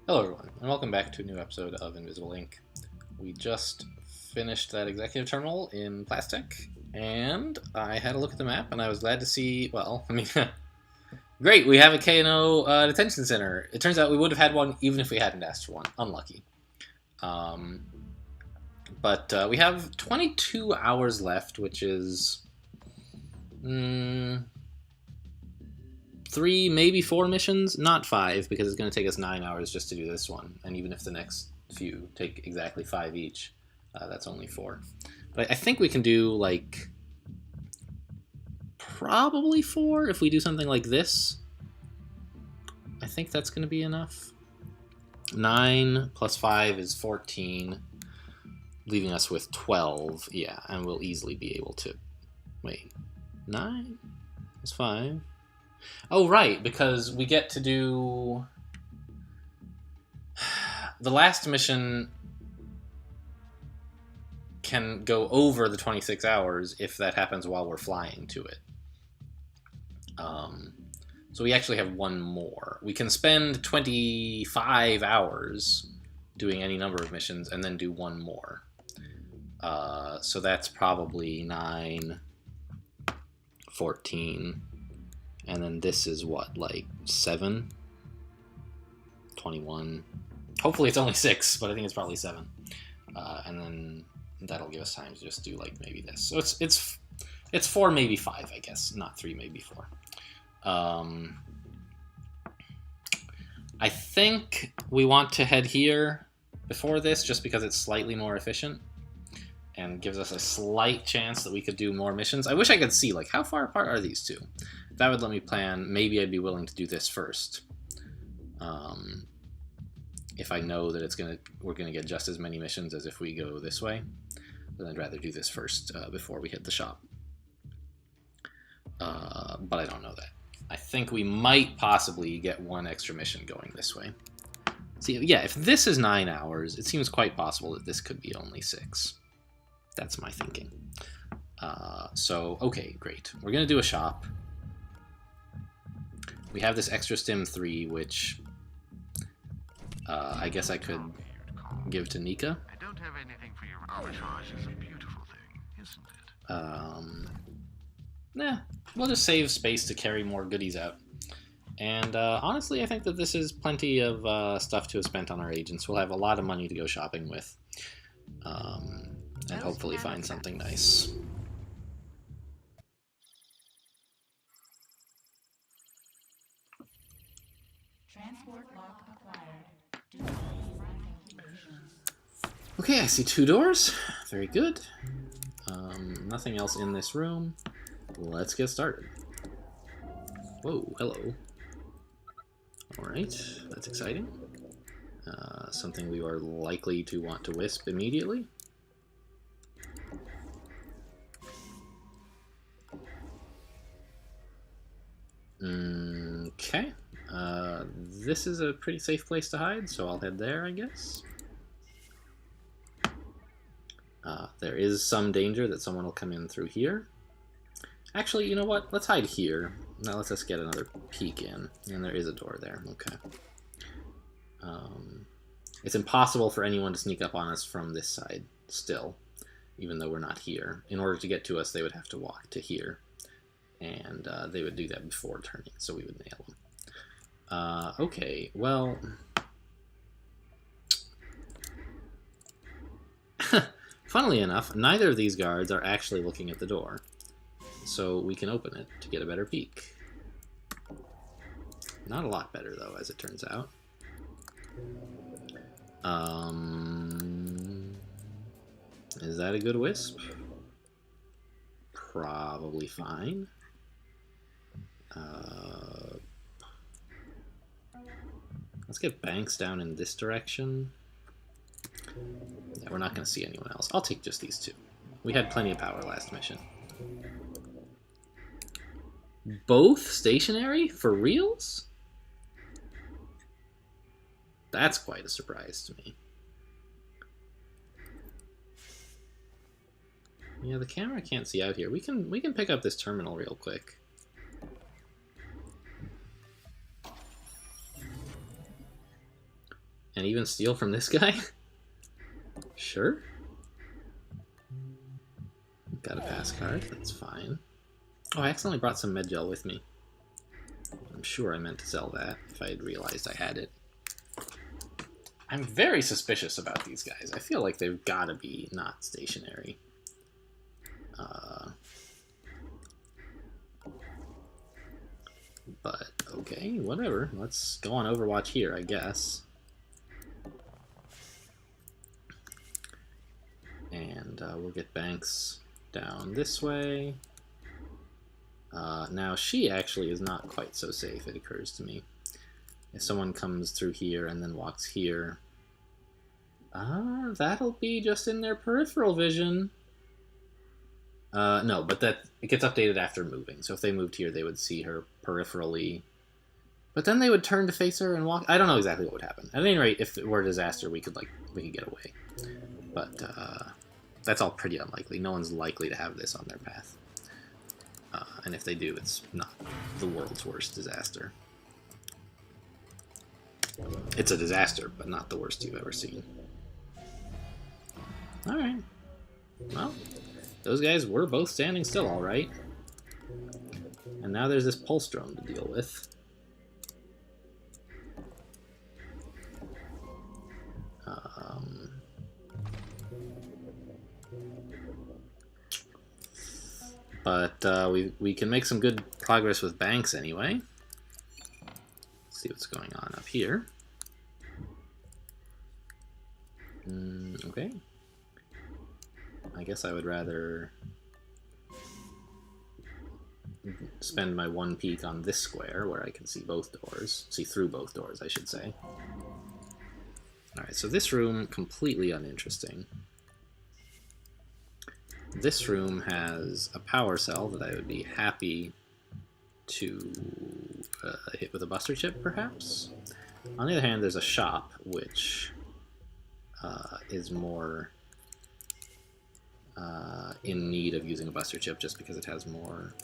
Hello everyone, and welcome back to a new episode of Invisible Ink. We just finished that executive terminal in Plastic, and I had a look at the map, and I was glad to see, great, we have a KNO detention center. It turns out we would have had one even if we hadn't asked for one. Unlucky. But we have 22 hours left, which is 3, maybe 4 missions, not 5, because it's going to take us 9 hours just to do this one. And even if the next few take exactly 5 each, that's only 4. But I think we can do, like, probably 4 if we do something like this. I think that's going to be enough. 9 plus 5 is 14, leaving us with 12. Yeah, and we'll easily be able to... Wait, 9 plus 5... Oh, right, because we get to do... The last mission can go over the 26 hours if that happens while we're flying to it. So we actually have one more. We can spend 25 hours doing any number of missions and then do one more. So that's probably 9, 14... And then this is what, like 7? 21. Hopefully it's only 6, but I think it's probably 7. And then that'll give us time to just do like maybe this. So it's 4, maybe 5, I guess. Not 3, maybe 4. I think we want to head here before this just because it's slightly more efficient and gives us a slight chance that we could do more missions. I wish I could see, like, how far apart are these two? That would let me plan. Maybe I'd be willing to do this first. If I know that we're gonna get just as many missions as if we go this way, then I'd rather do this first before we hit the shop. But I don't know that. I think we might possibly get one extra mission going this way. See, yeah, if this is 9 hours, it seems quite possible that this could be only 6. That's my thinking. So, okay, great. We're gonna do a shop. We have this extra stim 3, which I guess I could give to Nika. I don't have anything for your arbitrage is a beautiful thing, isn't it? Nah, we'll just save space to carry more goodies out. And honestly, I think that this is plenty of stuff to have spent on our agents. We'll have a lot of money to go shopping with. And hopefully find something nice. Transport lock acquired. Okay, I see 2 doors. Very good. Nothing else in this room. Let's get started. Whoa, hello. Alright, that's exciting. Something we are likely to want to wisp immediately. Okay. This is a pretty safe place to hide, so I'll head there, I guess. There is some danger that someone will come in through here. Actually, you know what? Let's hide here. Now let's just get another peek in. And there is a door there. Okay. It's impossible for anyone to sneak up on us from this side, still, even though we're not here. In order to get to us, they would have to walk to here. And they would do that before turning, so we would nail them. Okay, well... Funnily enough, neither of these guards are actually looking at the door, so we can open it to get a better peek. Not a lot better, though, as it turns out. Is that a good wisp? Probably fine. Let's get Banks down in this direction. Yeah, we're not going to see anyone else. I'll take just these 2. We had plenty of power last mission. Both stationary? For reals? That's quite a surprise to me. Yeah, the camera can't see out here. We can pick up this terminal real quick. And even steal from this guy? Sure. Got a pass card, that's fine. Oh, I accidentally brought some med gel with me. I'm sure I meant to sell that if I had realized I had it. I'm very suspicious about these guys. I feel like they've got to be not stationary. But, okay, whatever. Let's go on Overwatch here, I guess. And we'll get Banks down this way. Now, she actually is not quite so safe, it occurs to me. If someone comes through here and then walks here... that'll be just in their peripheral vision. No, but it gets updated after moving. So if they moved here, they would see her peripherally. But then they would turn to face her and walk. I don't know exactly what would happen. At any rate, if it were a disaster, we could get away. But that's all pretty unlikely. No one's likely to have this on their path. And if they do, it's not the world's worst disaster. It's a disaster, but not the worst you've ever seen. Alright. Well, those guys were both standing still, alright. And now there's this pulse drone to deal with. But we can make some good progress with Banks anyway. Let's see what's going on up here. Okay. I guess I would rather spend my one peek on this square where I can see both doors. See through both doors, I should say. Alright, so this room, completely uninteresting. This room has a power cell that I would be happy to hit with a buster chip, perhaps. On the other hand, there's a shop, which is more in need of using a buster chip just because it has more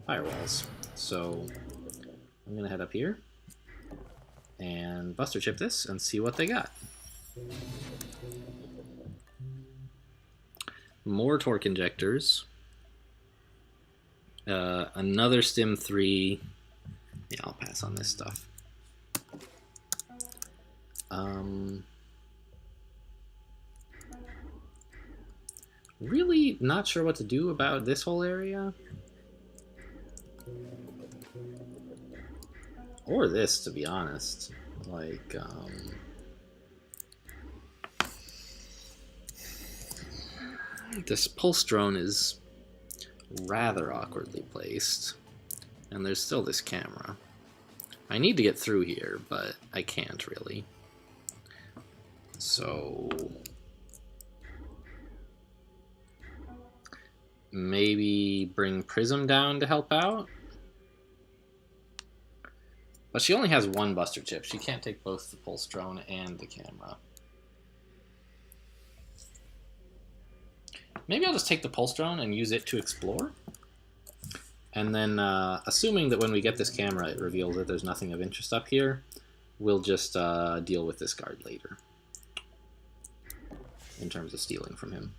firewalls. So I'm going to head up here and buster chip this and see what they got. More torque injectors. Another Stim 3. Yeah, I'll pass on this stuff. Really not sure what to do about this whole area. Or this, to be honest. Like, this pulse drone is rather awkwardly placed. And there's still this camera. I need to get through here, but I can't really. So maybe bring Prism down to help out? But she only has one buster chip. She can't take both the pulse drone and the camera. Maybe I'll just take the pulse drone and use it to explore. And then, assuming that when we get this camera it reveals that there's nothing of interest up here, we'll just deal with this guard later. In terms of stealing from him.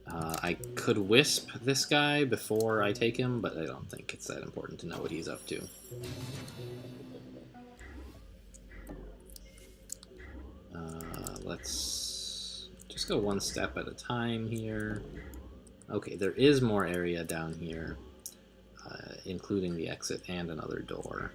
I could wisp this guy before I take him, but I don't think it's that important to know what he's up to. Let's just go one step at a time here. Okay, there is more area down here, including the exit and another door.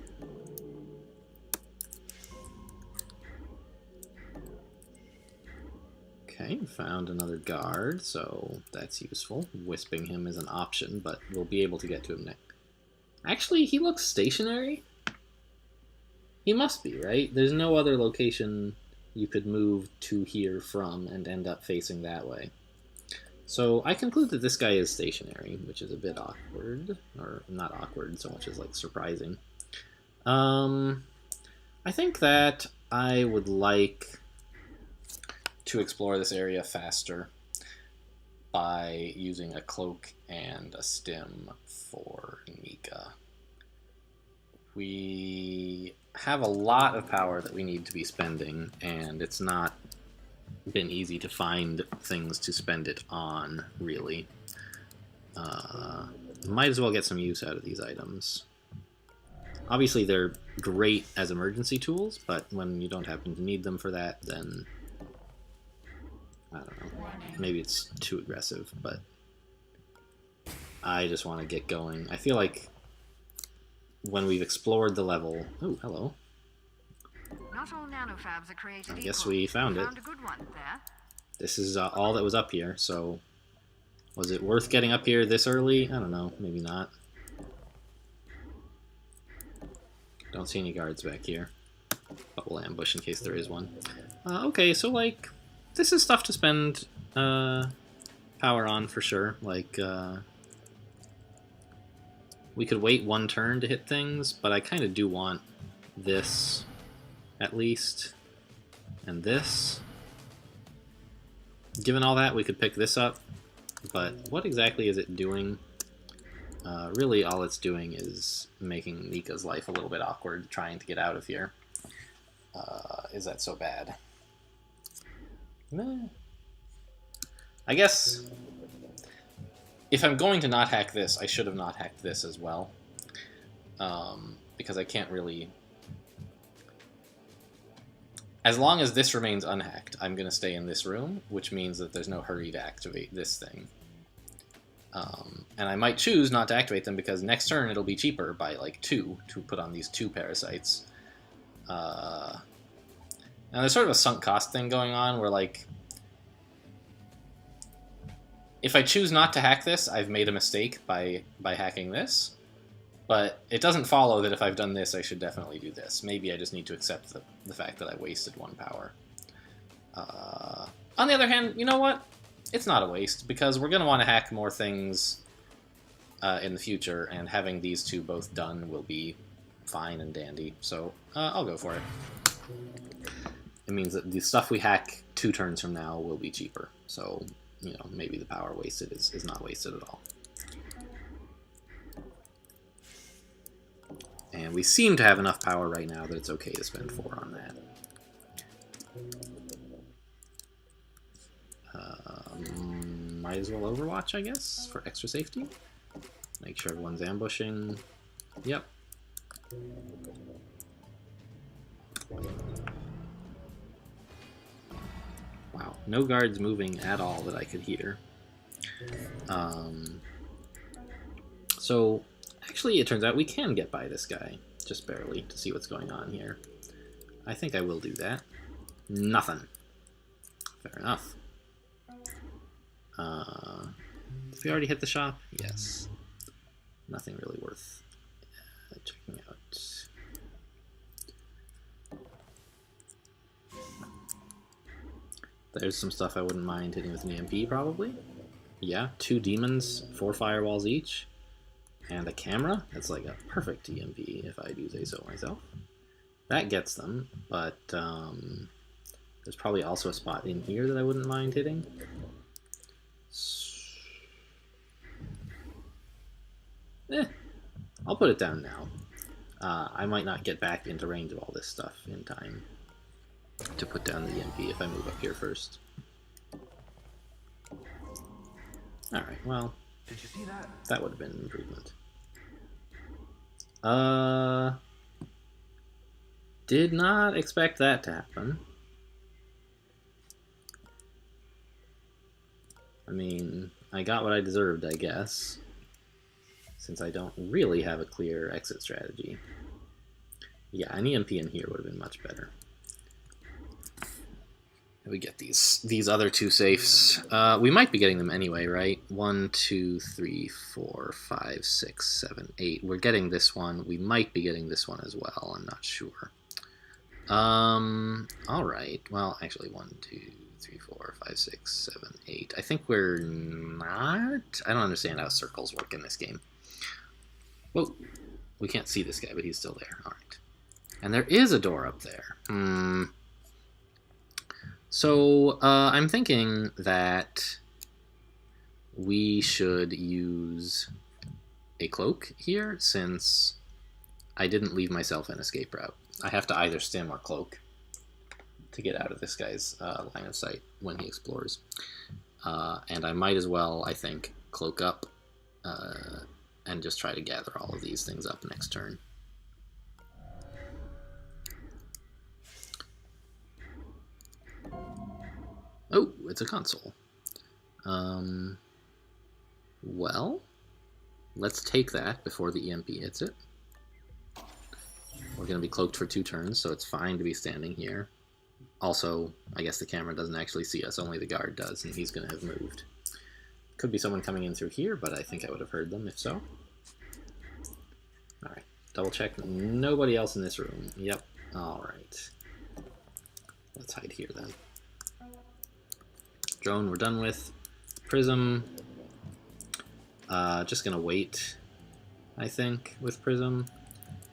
Okay, found another guard, so that's useful. Wisping him is an option, but we'll be able to get to him next. Actually, he looks stationary. He must be, right? There's no other location you could move to here from and end up facing that way. So I conclude that this guy is stationary, which is a bit awkward. Or not awkward so much as like surprising. I think that I would like to explore this area faster. by using a cloak and a stim for Nika. We have a lot of power that we need to be spending, and it's not been easy to find things to spend it on, really. Might as well get some use out of these items. Obviously, they're great as emergency tools, but when you don't happen to need them for that, then I don't know. Maybe it's too aggressive, but I just want to get going. I feel like when we've explored the level... Oh, hello. Not all nanofabs are created I guess equal. we found it. Found a good one there. This is all that was up here, so... Was it worth getting up here this early? I don't know. Maybe not. Don't see any guards back here. But we'll ambush in case there is one. Okay, so, like... This is stuff to spend power on, for sure. Like, we could wait one turn to hit things, but I kind of do want this, at least. And this. Given all that, we could pick this up. But what exactly is it doing? Really, all it's doing is making Nika's life a little bit awkward, trying to get out of here. Is that so bad? Meh. I guess if I'm going to not hack this, I should have not hacked this as well. Because I can't really... As long as this remains unhacked, I'm going to stay in this room, which means that there's no hurry to activate this thing. And I might choose not to activate them because next turn it'll be cheaper by like 2 to put on these 2 parasites. Now there's sort of a sunk cost thing going on where, like, if I choose not to hack this, I've made a mistake by hacking this. But it doesn't follow that if I've done this, I should definitely do this. Maybe I just need to accept the fact that I wasted 1 power. On the other hand, you know what? It's not a waste, because we're going to want to hack more things in the future, and having these 2 both done will be fine and dandy. So I'll go for it. It means that the stuff we hack 2 turns from now will be cheaper. So, you know, maybe the power wasted is not wasted at all. And we seem to have enough power right now that it's okay to spend 4 on that. Might as well Overwatch, I guess, for extra safety. Make sure everyone's ambushing. Yep. Wow, no guards moving at all that I could hear. So, actually, it turns out we can get by this guy, just barely, to see what's going on here. I think I will do that. Nothing. Fair enough. Did we already hit the shop? Yes. Nothing really worth checking out. There's some stuff I wouldn't mind hitting with an EMP, probably. Yeah, 2 demons, 4 firewalls each, and a camera. That's like a perfect EMP, if I do say so myself. That gets them, but there's probably also a spot in here that I wouldn't mind hitting. I'll put it down now. I might not get back into range of all this stuff in time to put down the EMP if I move up here first. Alright, well, Did you see that? that would have been an improvement. Did not expect that to happen. I mean, I got what I deserved, I guess, since I don't really have a clear exit strategy. Yeah, an EMP in here would have been much better. We get these other 2 safes. We might be getting them anyway, right? 1, 2, 3, 4, 5, 6, 7, 8. We're getting this one. We might be getting this one as well. I'm not sure. All right. Well, actually, 1, 2, 3, 4, 5, 6, 7, 8. I think we're not. I don't understand how circles work in this game. Whoa. We can't see this guy, but he's still there. All right. And there is a door up there. So, I'm thinking that we should use a cloak here, since I didn't leave myself an escape route. I have to either stim or cloak to get out of this guy's line of sight when he explores. And I might as well, I think, cloak up and just try to gather all of these things up next turn. Oh, it's a console. Well, let's take that before the EMP hits it. We're going to be cloaked for 2 turns, so it's fine to be standing here. Also, I guess the camera doesn't actually see us, only the guard does, and he's going to have moved. Could be someone coming in through here, but I think I would have heard them if so. Alright, double check. Nobody else in this room. Yep. Alright. Let's hide here then. Drone we're done with. Prism. Just going to wait, I think, with Prism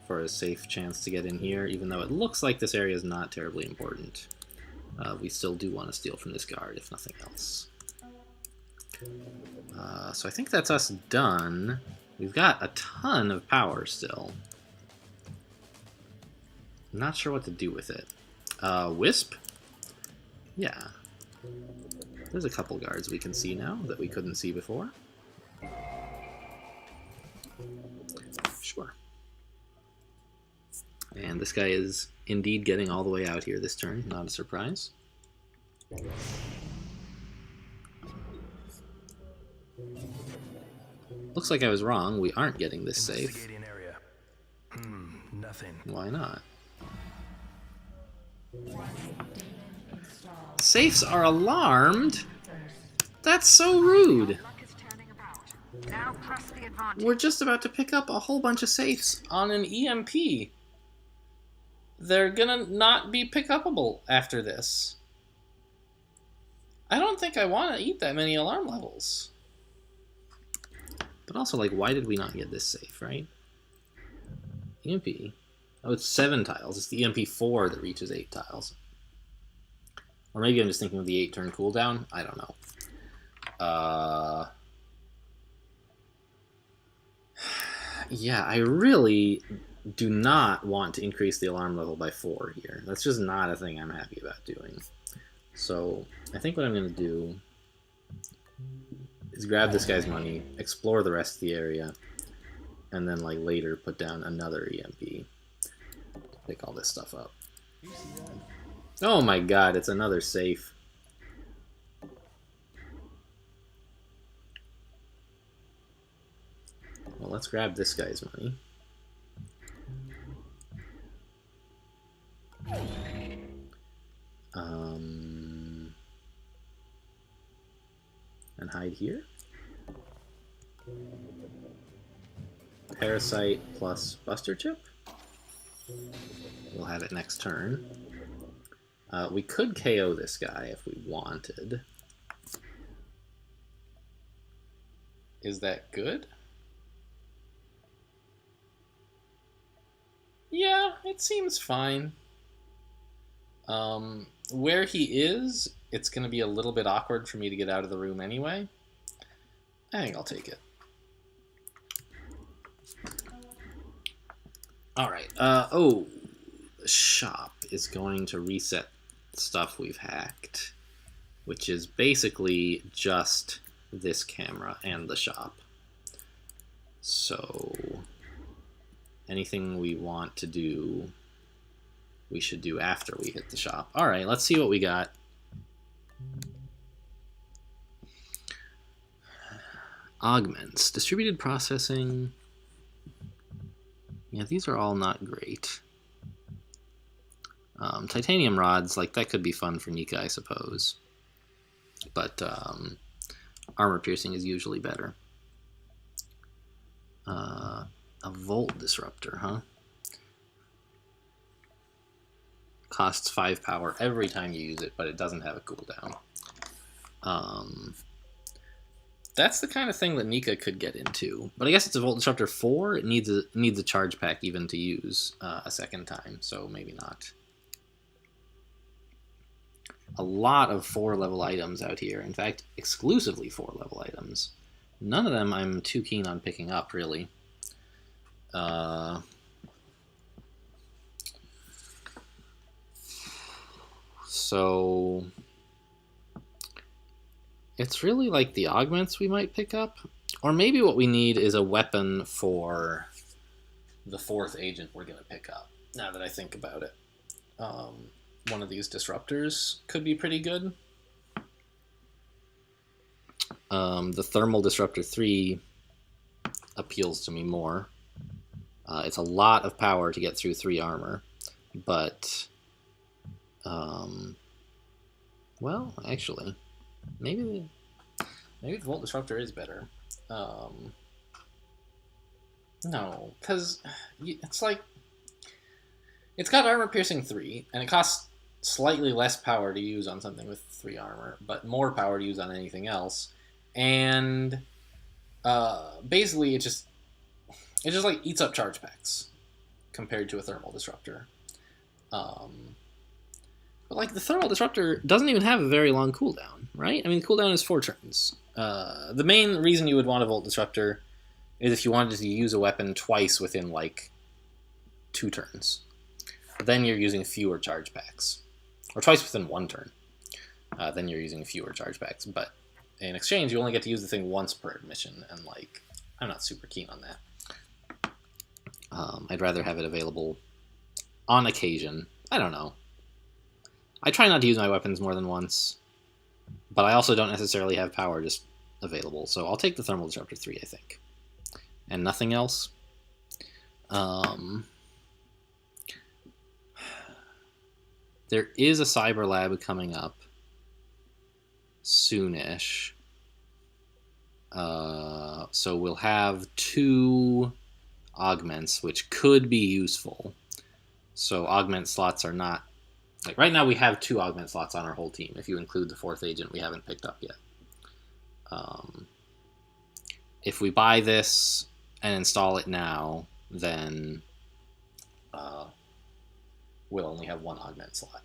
for a safe chance to get in here, even though it looks like this area is not terribly important. We still do want to steal from this guard, if nothing else. So I think that's us done. We've got a ton of power still. I'm not sure what to do with it. Wisp? Yeah. There's a couple guards we can see now that we couldn't see before. Sure. And this guy is indeed getting all the way out here this turn, not a surprise. Looks like I was wrong, we aren't getting this safe. Area. Nothing. Why not? Safes are alarmed? That's so rude! Luck is turning about. Now press the advantage. We're just about to pick up a whole bunch of safes on an EMP. They're gonna not be pick-upable after this. I don't think I want to eat that many alarm levels. But also, like, why did we not get this safe, right? EMP. Oh, it's 7 tiles. It's the EMP4 that reaches 8 tiles. Or maybe I'm just thinking of the 8-turn cooldown. I don't know. Yeah, I really do not want to increase the alarm level by 4 here. That's just not a thing I'm happy about doing. So I think what I'm going to do is grab this guy's money, explore the rest of the area, and then like later put down another EMP. Pick all this stuff up. Oh my god, it's another safe. Well, let's grab this guy's money. And hide here. Parasite plus Buster Chip. We'll have it next turn. We could KO this guy if we wanted. Is that good? Yeah, it seems fine. Where he is, it's going to be a little bit awkward for me to get out of the room anyway. I think I'll take it. Alright, oh, the shop is going to reset stuff we've hacked, which is basically just this camera and the shop. So anything we want to do, we should do after we hit the shop. Alright, let's see what we got. Augments. Distributed processing. Yeah, these are all not great. Titanium rods, like, that could be fun for Nika, I suppose. But armor piercing is usually better. A volt disruptor, huh? Costs 5 power every time you use it, but it doesn't have a cooldown. That's the kind of thing that Nika could get into. But I guess it's a Volt Disruptor 4. It needs a charge pack even to use a second time, so maybe not. A lot of 4-level items out here. In fact, exclusively 4-level items. None of them I'm too keen on picking up, really. So it's really like the augments we might pick up. Or maybe what we need is a weapon for the fourth agent we're going to pick up, now that I think about it. One of these disruptors could be pretty good. The Thermal Disruptor 3 appeals to me more. It's a lot of power to get through 3 armor, but... well, actually, maybe the Volt Disruptor is better. No, because it's like... It's got Armor Piercing 3, and it costs slightly less power to use on something with 3 armor, but more power to use on anything else. And basically, it just like eats up charge packs compared to a Thermal Disruptor. But like the Thermal Disruptor doesn't even have a very long cooldown, right? I mean, the cooldown is 4 turns. The main reason you would want a Volt Disruptor is if you wanted to use a weapon twice within like 2 turns. Then you're using fewer charge packs, or twice within 1 turn. Then you're using fewer charge packs, but in exchange, you only get to use the thing once per mission, and like, I'm not super keen on that. I'd rather have it available on occasion. I don't know. I try not to use my weapons more than once, but I also don't necessarily have power just available, so I'll take the Thermal Disruptor 3, I think. And nothing else. There is a Cyber Lab coming up soonish. So we'll have 2 augments, which could be useful. So augment slots are not... Like right now we have 2 augment slots on our whole team, if you include the 4th agent we haven't picked up yet. If we buy this and install it now, then we'll only have 1 augment slot.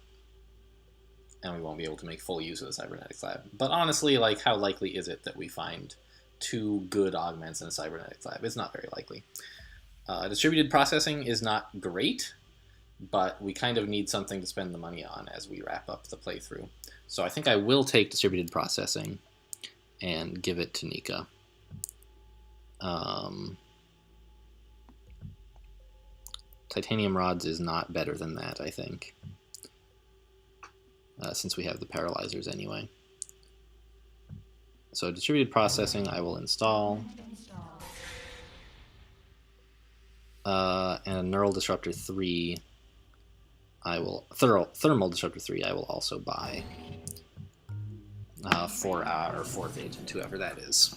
And we won't be able to make full use of the Cybernetics Lab. But honestly, like, how likely is it that we find 2 good augments in a Cybernetics Lab? It's not very likely. Distributed processing is not great, but we kind of need something to spend the money on as we wrap up the playthrough. So I think I will take distributed processing and give it to Nika. Titanium rods is not better than that, I think. Since we have the paralyzers anyway. So distributed processing I will install. And a Neural Disruptor 3 I will... Thermal Disruptor 3 I will also buy. For our 4th agent, whoever that is.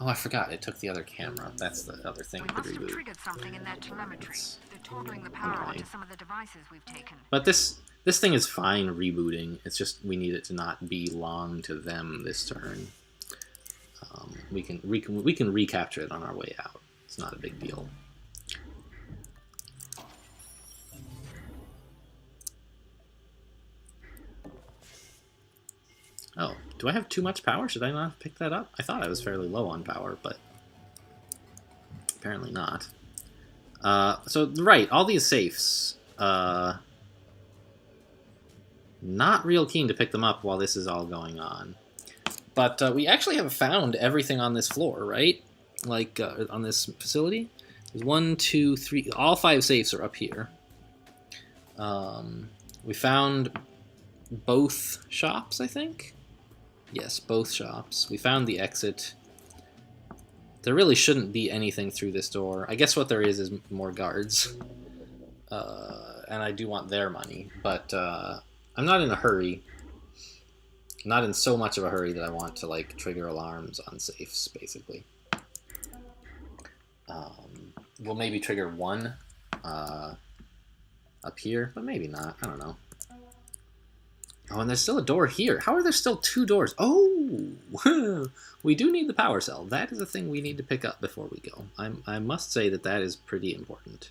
Oh, I forgot. It took the other camera. That's the other thing We to must have reboot. triggered something in their telemetry. They're toggling the power annoying. onto some of the devices we've taken. But this thing is fine rebooting. It's just we need it to not belong to them this turn. We can recapture it on our way out. It's not a big deal. Oh, do I have too much power? Should I not have picked that up? I thought I was fairly low on power, but apparently not. So, right, all these safes. Not real keen to pick them up while this is all going on. But we actually have found everything on this floor, right? Like, on this facility. There's 1, 2, 3... All 5 safes are up here. We found both shops, I think? Yes, both shops. We found the exit. There really shouldn't be anything through this door. I guess what there is more guards. And I do want their money, but I'm not in a hurry. Not in so much of a hurry that I want to, like, trigger alarms on safes, basically. We'll maybe trigger 1 up here, but maybe not. I don't know. Oh, and there's still a door here. How are there still 2 doors? Oh! We do need the power cell. That is a thing we need to pick up before we go. I must say that that is pretty important.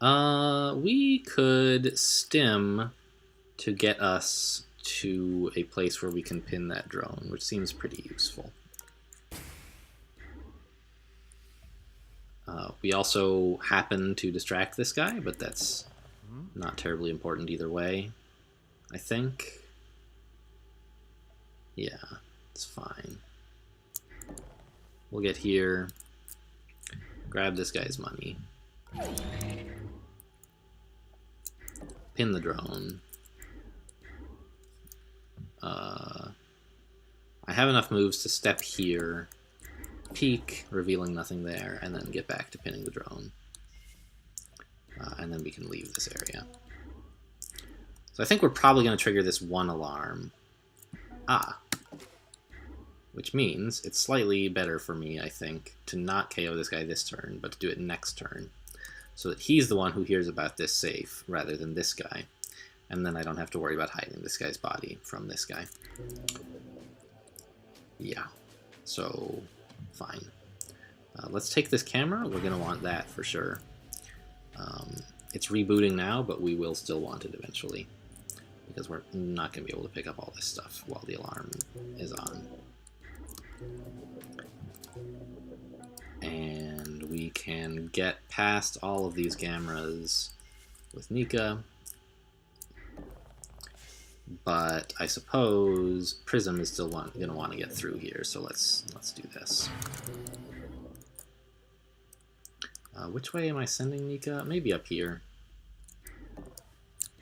We could stim to get us to a place where we can pin that drone, which seems pretty useful. We also happen to distract this guy, but that's not terribly important either way, I think. Yeah, it's fine. We'll get here, grab this guy's money, pin the drone. I have enough moves to step here, peek, revealing nothing there, and then get back to pinning the drone. And then we can leave this area. So I think we're probably going to trigger this one alarm. Which means it's slightly better for me, I think, to not KO this guy this turn, but to do it next turn. So that he's the one who hears about this safe, rather than this guy. And then I don't have to worry about hiding this guy's body from this guy. Yeah, so fine. Let's take this camera. We're going to want that for sure. It's rebooting now, but we will still want it eventually, because we're not going to be able to pick up all this stuff while the alarm is on. And we can get past all of these cameras with Nika, but I suppose Prism is still going to want to get through here, so let's do this. Which way am I sending Nika? Maybe up here.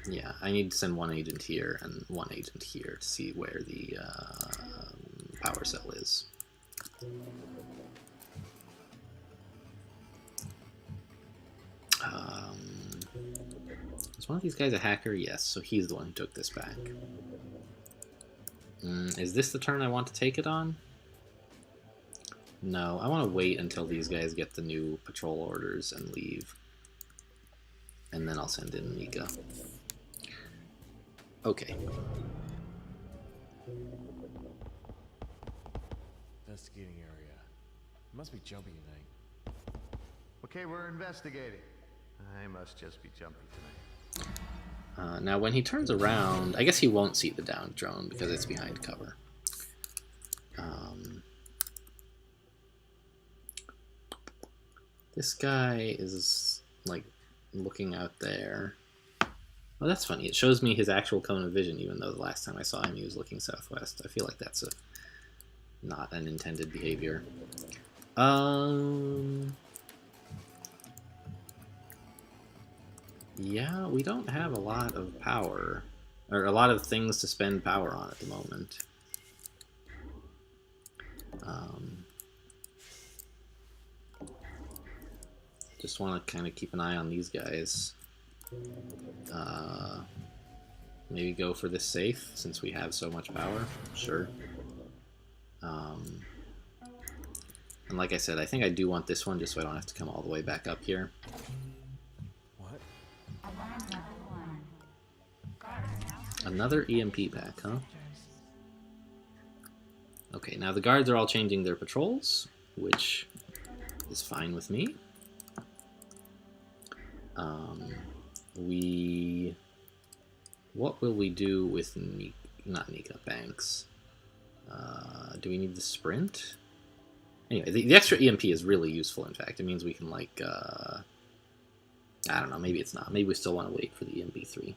Yeah, I need to send one agent here and one agent here to see where the power cell is. Is one of these guys a hacker? Yes, so he's the one who took this back. Is this the turn I want to take it on? No, I want to wait until these guys get the new patrol orders and leave. And then I'll send in Nika. Okay. Investigating area. It must be jumpy tonight. Okay, we're investigating. I must just be jumpy tonight. Now when he turns around, I guess he won't see the downed drone because it's behind cover. This guy is like looking out there. Oh, that's funny. It shows me his actual cone of vision, even though the last time I saw him he was looking southwest. I feel like that's not an intended behavior. Yeah, we don't have a lot of power, or a lot of things to spend power on at the moment. Just want to kind of keep an eye on these guys. Maybe go for this safe, since we have so much power. Sure. And like I said, I think I do want this one, just so I don't have to come all the way back up here. What? Alarm level 1. Guards now. Another EMP pack, huh? Okay, now the guards are all changing their patrols, which is fine with me. What will we do with not Nika, Banks? Do we need the sprint? Anyway, the extra EMP is really useful, in fact. It means we can, like, I don't know, maybe it's not. Maybe we still want to wait for the EMP3.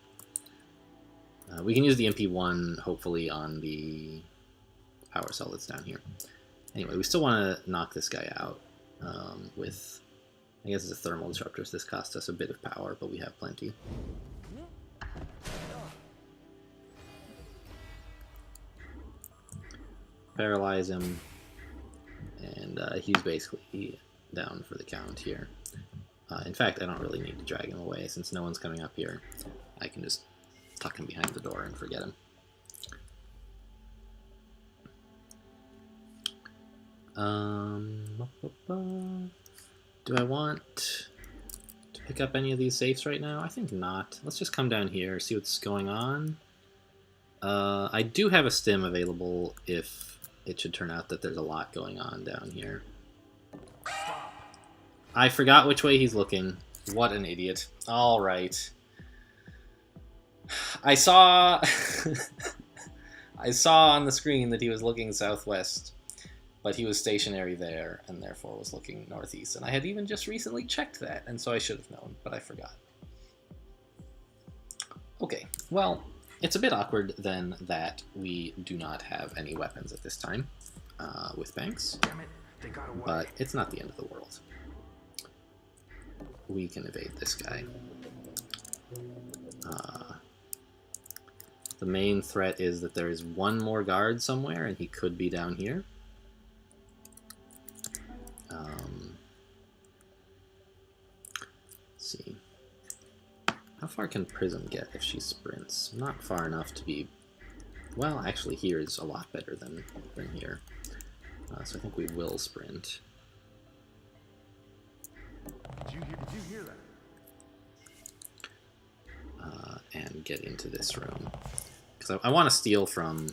We can use the EMP1, hopefully, on the power cell that's down here. Anyway, we still want to knock this guy out with, I guess it's a thermal disruptor, so this costs us a bit of power, but we have plenty. Paralyze him, and he's basically down for the count here. In fact, I don't really need to drag him away, since no one's coming up here. I can just tuck him behind the door and forget him. Do I want to pick up any of these safes right now? I think not. Let's just come down here, see what's going on. I do have a stim available if it should turn out that there's a lot going on down here. I forgot which way he's looking. What an idiot. Alright. I saw I saw on the screen that he was looking southwest, but he was stationary there and therefore was looking northeast. And I had even just recently checked that, and so I should have known, but I forgot. Okay, well, it's a bit awkward then that we do not have any weapons at this time with Banks, Damn it, they got away. but it's not the end of the world. We can evade this guy. The main threat is that there is one more guard somewhere, and he could be down here. Let's see. How far can Prism get if she sprints? Not far enough to be... Well, actually here is a lot better than here. So I think we will sprint. Did you hear that? And get into this room. Because I want to steal from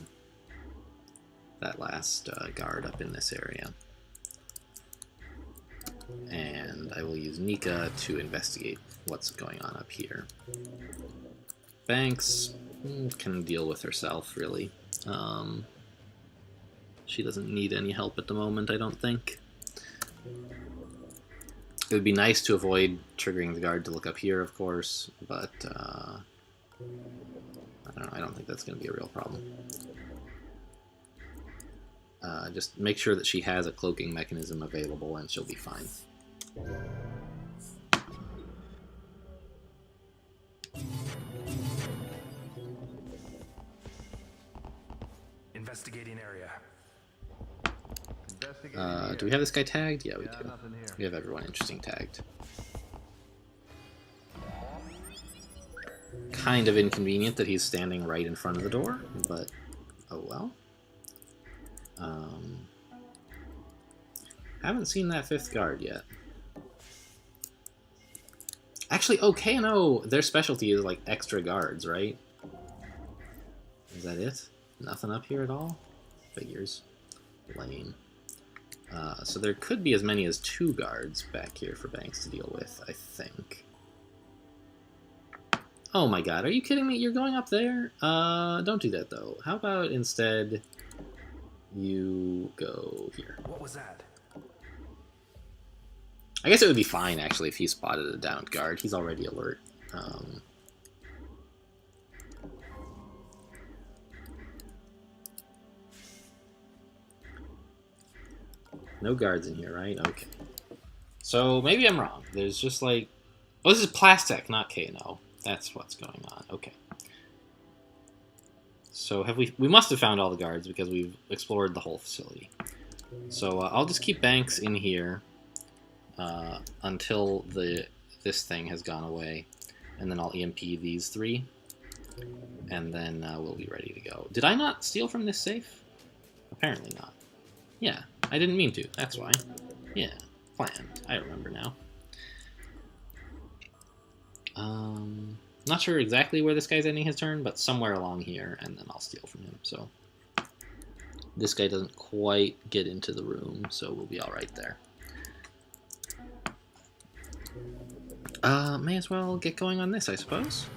that last guard up in this area. And I will use Nika to investigate what's going on up here. Banks can deal with herself, really. She doesn't need any help at the moment, I don't think. It would be nice to avoid triggering the guard to look up here, of course, but I don't know, I don't think that's going to be a real problem. Just make sure that she has a cloaking mechanism available and she'll be fine. Investigating area. Do we have this guy tagged? Yeah, we Yeah, do. nothing here. We have everyone interesting tagged. Kind of inconvenient that he's standing right in front of the door, but oh well. Haven't seen that fifth guard yet. Actually, oh, K&O, their specialty is like extra guards, right? Is that it? Nothing up here at all? Figures. Lame. So there could be as many as 2 guards back here for Banks to deal with, I think. Oh my god, are you kidding me? You're going up there? Don't do that though. How about instead you go here? What was that? I guess it would be fine actually if he spotted a downed guard. He's already alert. No guards in here, right? Okay. So maybe I'm wrong. There's just like... Oh, this is Plastic, not K&O. That's what's going on. Okay. So have we must have found all the guards because we've explored the whole facility. So I'll just keep Banks in here until this thing has gone away. And then I'll EMP these 3. And then we'll be ready to go. Did I not steal from this safe? Apparently not. Yeah, I didn't mean to. That's why. Yeah, planned. I remember now. Not sure exactly where this guy's ending his turn, but somewhere along here, and then I'll steal from him. So this guy doesn't quite get into the room, so we'll be all right there. May as well get going on this, I suppose.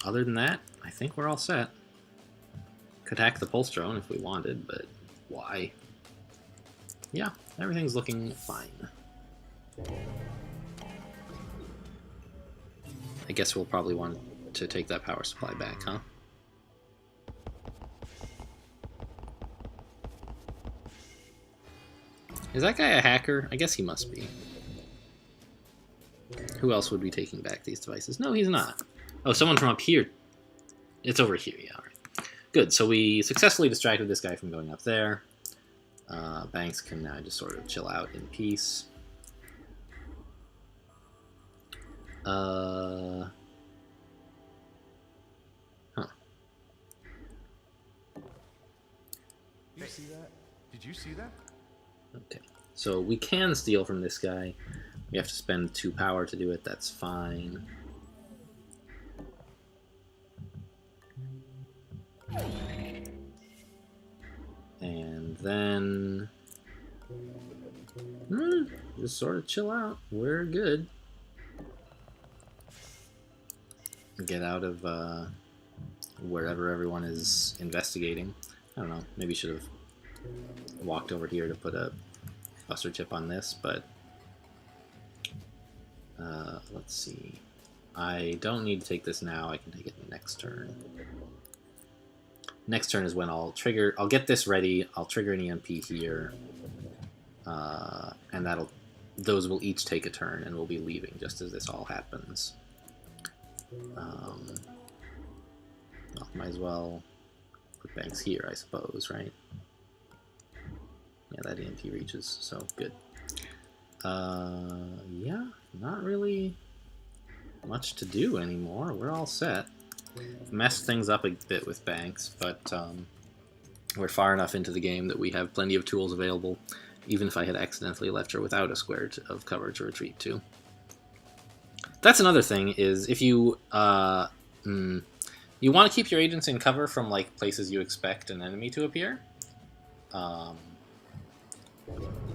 Other than that, I think we're all set. Could hack the pulse drone if we wanted, but why? Yeah, everything's looking fine. I guess we'll probably want to take that power supply back, huh? Is that guy a hacker? I guess he must be. Who else would be taking back these devices? No, he's not. Oh, someone from up here. It's over here, yeah, all right. Good, so we successfully distracted this guy from going up there. Banks can now just sort of chill out in peace. Huh. You see that? Did you see that? Okay, so we can steal from this guy. We have to spend 2 power to do it, that's fine. And then... just sort of chill out. We're good. get out of wherever everyone is investigating. I don't know, maybe should have walked over here to put a buster chip on this, but let's see. I don't need to take this now, I can take it next turn. Next turn is when I'll get this ready, I'll trigger an EMP here, and those will each take a turn, and we'll be leaving just as this all happens. Well, might as well put Banks here, I suppose, right? Yeah, that EMP reaches, so good. Yeah, not really much to do anymore. We're all set. Messed things up a bit with Banks, but we're far enough into the game that we have plenty of tools available, even if I had accidentally left her without a square of cover to retreat to. That's another thing, is if you you want to keep your agents in cover from like places you expect an enemy to appear.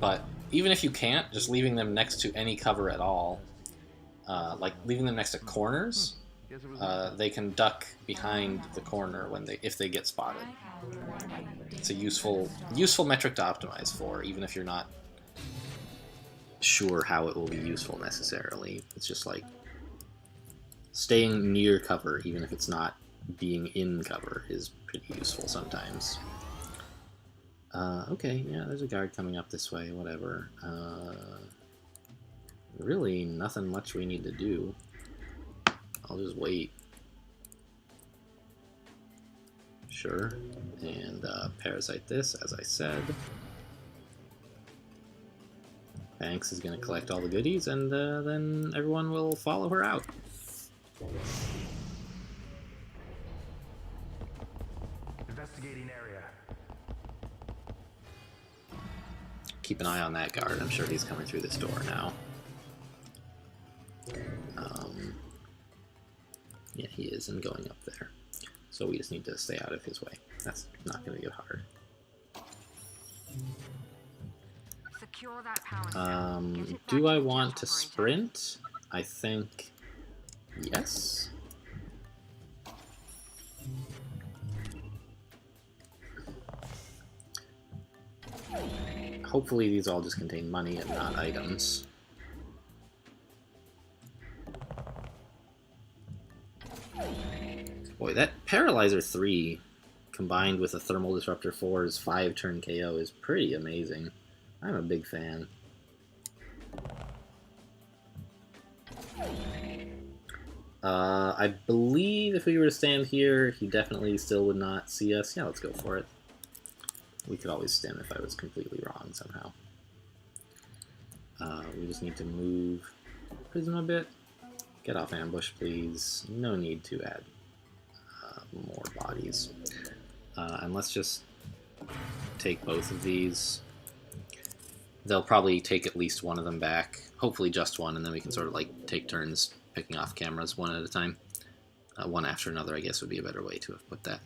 But even if you can't, just leaving them next to any cover at all, like leaving them next to corners, they can duck behind the corner if they get spotted. It's a useful metric to optimize for, even if you're not sure how it will be useful necessarily. It's just like staying near cover, even if it's not being in cover, is pretty useful sometimes. Okay, yeah, there's a guard coming up this way, whatever. Really nothing much we need to do. I'll just wait. Sure, and parasite this, as I said. Banks is going to collect all the goodies, and then everyone will follow her out. Investigating area. Keep an eye on that guard. I'm sure he's coming through this door now. Yeah, he is, and going up there. So we just need to stay out of his way. That's not going to get hard. Secure that power cell. Get it back Do I the want to test operator. sprint? I think yes. Hopefully these all just contain money and not items. Boy, that Paralyzer 3 combined with a Thermal Disruptor 4's 5-turn KO is pretty amazing. I'm a big fan. I believe if we were to stand here, he definitely still would not see us. Yeah, let's go for it. We could always stem if I was completely wrong somehow. We just need to move Prism a bit. Get off ambush, please. No need to add more bodies. And let's just take both of these. They'll probably take at least one of them back. Hopefully just one, and then we can sort of like take turns picking off cameras one at a time. One after another, I guess, would be a better way to have put that.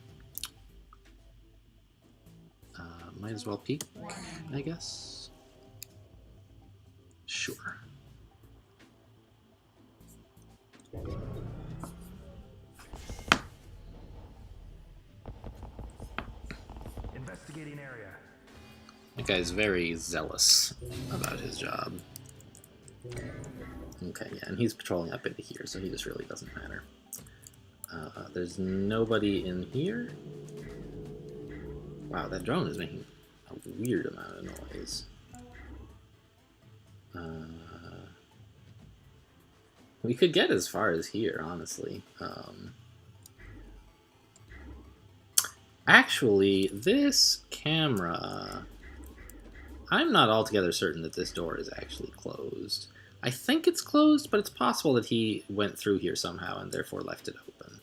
Might as well peek, I guess. Sure. Investigating area. That guy's very zealous about his job. Okay, yeah, and he's patrolling up into here, so he just really doesn't matter. There's nobody in here. Wow, that drone is making a weird amount of noise. We could get as far as here, honestly. Actually, this camera... I'm not altogether certain that this door is actually closed. I think it's closed, but it's possible that he went through here somehow and therefore left it open.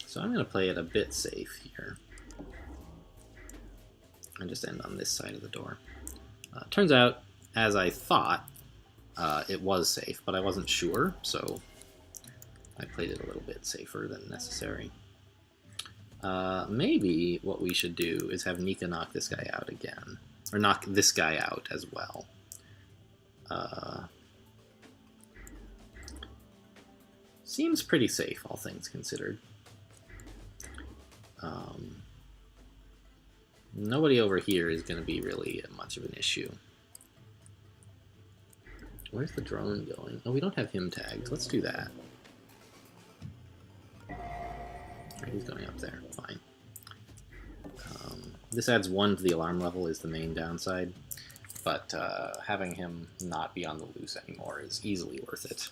So I'm going to play it a bit safe here. And just end on this side of the door. Turns out, as I thought, it was safe, but I wasn't sure, so I played it a little bit safer than necessary. Maybe what we should do is have Nika knock this guy out again. Or knock this guy out as well. Seems pretty safe, all things considered. Nobody over here is going to be really much of an issue. Where's the drone going? Oh, we don't have him tagged. Let's do that. He's going up there. Fine. This adds 1 to the alarm level is the main downside, but having him not be on the loose anymore is easily worth it.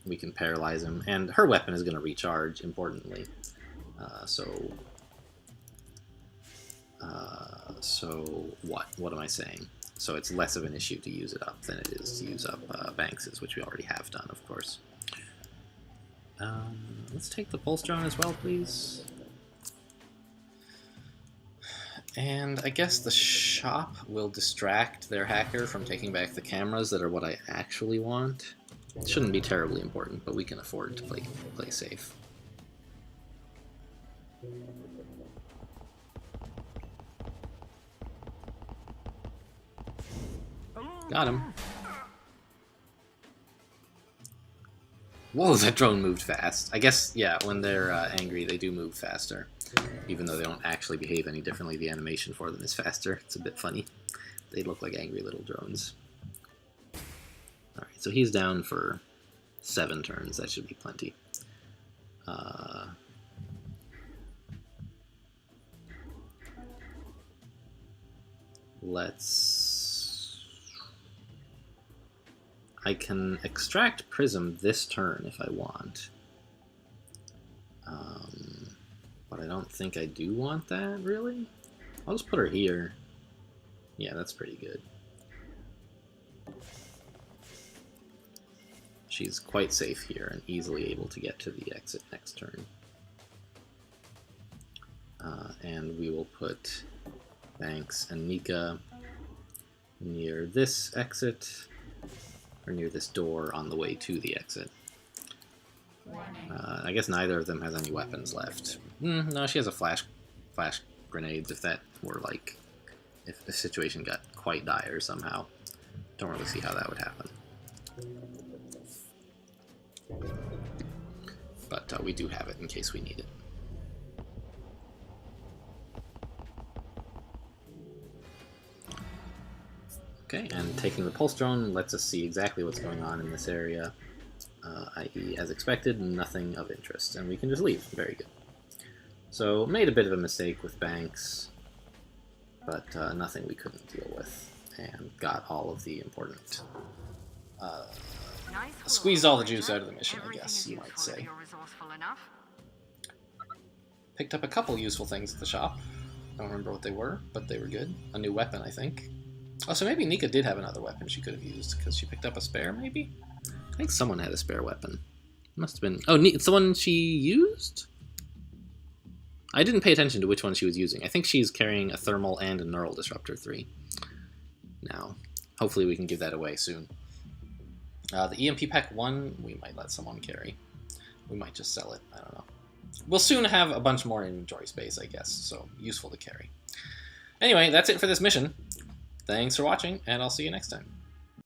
We can paralyze him, and her weapon is going to recharge, importantly. So what? What am I saying? So it's less of an issue to use it up than it is to use up Banks's, which we already have done, of course. Let's take the pulse drone as well, please. And I guess the shop will distract their hacker from taking back the cameras that are what I actually want. It shouldn't be terribly important, but we can afford to play safe. Got him. Whoa, that drone moved fast. I guess, yeah, when they're angry, they do move faster. Even though they don't actually behave any differently, the animation for them is faster. It's a bit funny. They look like angry little drones. Alright, so he's down for 7 turns. That should be plenty. I can extract Prism this turn if I want. But I don't think I do want that, really. I'll just put her here. Yeah, that's pretty good. She's quite safe here and easily able to get to the exit next turn. And we will put Banks and Nika near this exit, or near this door on the way to the exit. I guess neither of them has any weapons left. No, she has a flash grenades if that were like, if the situation got quite dire somehow. Don't really see how that would happen. But we do have it in case we need it. Okay, and taking the pulse drone lets us see exactly what's going on in this area, i.e. as expected, nothing of interest, and we can just leave. Very good. So, made a bit of a mistake with Banks, but nothing we couldn't deal with, and got all of the important... squeezed all the juice out of the mission, I guess you might say. Picked up a couple useful things at the shop. I don't remember what they were, but they were good. A new weapon, I think. Oh, so maybe Nika did have another weapon she could have used, because she picked up a spare, maybe? I think someone had a spare weapon. Must have been... Oh, it's the one she used? I didn't pay attention to which one she was using. I think she's carrying a thermal and a neural disruptor 3. Now, hopefully we can give that away soon. The EMP Pack 1, we might let someone carry. We might just sell it, I don't know. We'll soon have a bunch more inventory space, I guess, so useful to carry. Anyway, that's it for this mission. Thanks for watching, and I'll see you next time.